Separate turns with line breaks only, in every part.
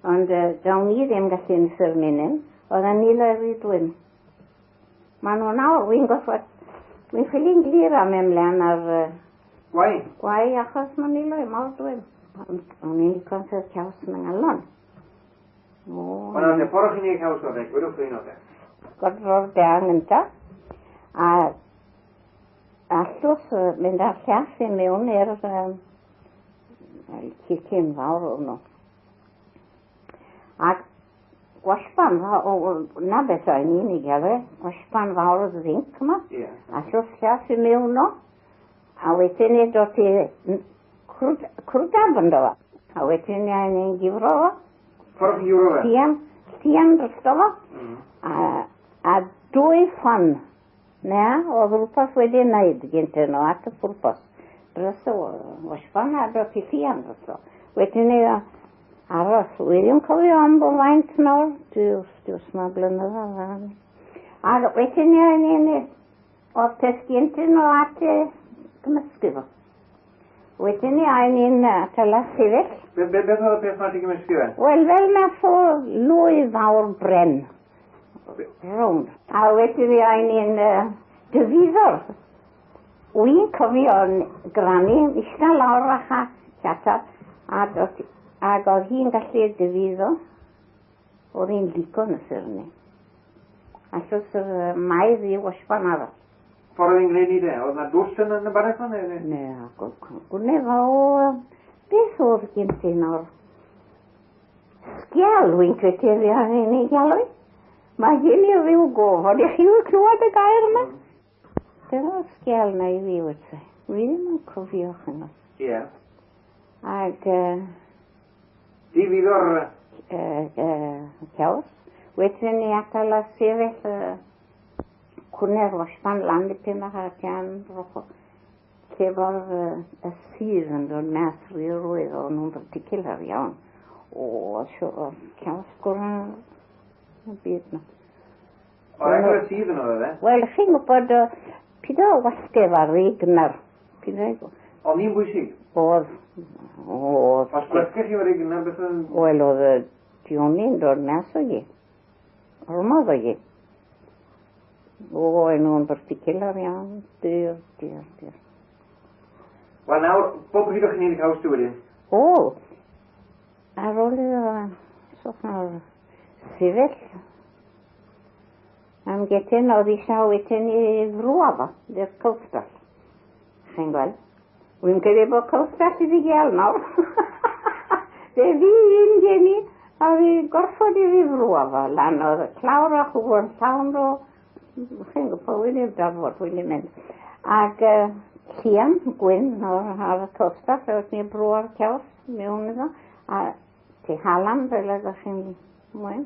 Ond gawn ni ddim gallu yn ffyr minyn, oedd yn nil o'r rydwyn. Maen nhw nawr, wy'n ffili'n glir am ymlaen ar...
Wai?
Wai, achos ma'n nil o'r mawr dwi'n. O'n i'n concert caws yn angalon.
Ond oedd e porwch i ni caws o'r rhaid, gwydwch chi'n oedd e?
Godro'r deang ynta. A allwch mynd ar llath i mewn i'r cicyn fawr o'n nhw. Ac gwasban na beth o'n i'n ei gael gwasban fawr o ddink yma. Allwch llath i mewn o. A wedyn ni dod i crwdab ynddo fo. A wedyn ni a'n i'n gifro fo.
Porwch i gifro fe?
Llian drysto fo. A 2 ffon. Na, oedd rhywbeth wedi wneud gyntaf nhw at y pwrpas. Drysto fo, wasban a dod i llian drysto. Wedyn ni aros, wedyn cofio am bod faint nawr. Diws ma blynyddoedd. A wedyn ni a'n i'n oedd peth gyntaf nhw at gymysgu fo. Wedyn ni a'n i'n tala sefyll.
Beth oedd y peth ma ti gymysgu fe?
Wel, fel nath o lwy fawr bren. Rownd. A wedyn ni a'n i'n dyfiddo'r. Wy'n cofio'n granu, isna lawr a chatar. Ac oedd hi'n gallu dyfiddo. Oedd hi'n lico yn y ffyrni. Achos maidd i wasban arall.
Ffordd i'n gwneud ni de? Oedd na dwst yn y barach fan?
Ne, gwneud o... Beth oedd gyntaf nawr? Sgiel wy'n credu ar hyn ei galw. Mae gen i rhyw gofod. I chi wy'n clywed y gair yma? Dyna sgiel na i fi wedi. Wi ddim yn cofio chyno.
Ie.
Ac...
Di fydd o'r...
Caws. Wedyn ni atal a sefyll... Cwne'r wasban lan dipyn bach ar gan rocho. Lle fo'r y sydd yn dod mas rhywyd o nhw'n particular iawn. O, caws gwrn y byd nhw.
Oedd eich o'r sydd yn oedd e?
Wel, chi'n gwybod, pyd o wasgef ar ei gynnar.
Oedd ni'n bwysig?
Oedd.
Os gwasgech chi o'r ei gynnar beth yn...
Wel, oedd y dioni'n dod mas o gi. Ormodd o gi. O, nhw'n particular iawn. Dyr.
Wel nawr, bob bryd o'ch chi'n ei caws ti wedyn?
O, ar ôl i'r sefyll. Am getyn oedd eisiau wedyn i frwa fo, i'r cwstall. Chi'n gweld? Wy'n credu bod cwstall i fi gael nawr. Fe fi un geni, a fi gorfod i fi frwa fo. Lan oedd y clawr a chwbr llawn o, chi'n gwybod, wy'n i'r darfod, wy'n i'n mynd. Ac llian, gwyn, ar y cwstall, oedd ni'n brwa'r caws mewn iddo. A ti halan fel ydych chi'n mwyn,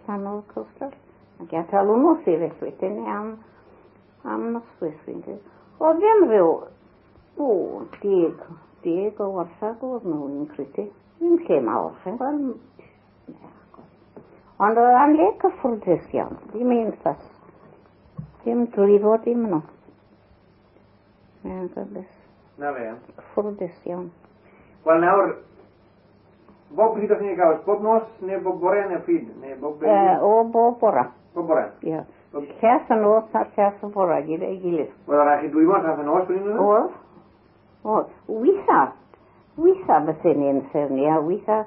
llan o'r cwstall. Ac atal hwnnw sefyll wedyn ni am noswaith fi'n dweud. Oedd ddim rhyw, deg o warthag oedd nhw yn credu. Ddim lle mawr, chi'n gweld. Ond oedd am le cyffwrdus iawn, ddim un ffas. Ddim drwyddod dim nhw.
Na fe.
Cyffwrdus iawn.
Wel nawr, bob bryd o'ch chi'n ei caws, bob nos neu bob bore neu pryd?
Bob bora.
Bob bore?
Ie. Lles yn nos a lles yn bora, gyda ei gilydd.
Wel, ar eich i dwymo tas yn nos, dwi'n nhw?
Oedd. Wytha bethyn ni'n ffyrni, a wytha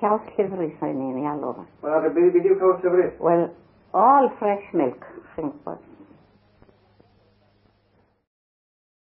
caws llyfrys o'n ni'n ei alw.
Wel, beth yw'r caws llyfrys?
Wel, all fresh milk, chi'n gwybod.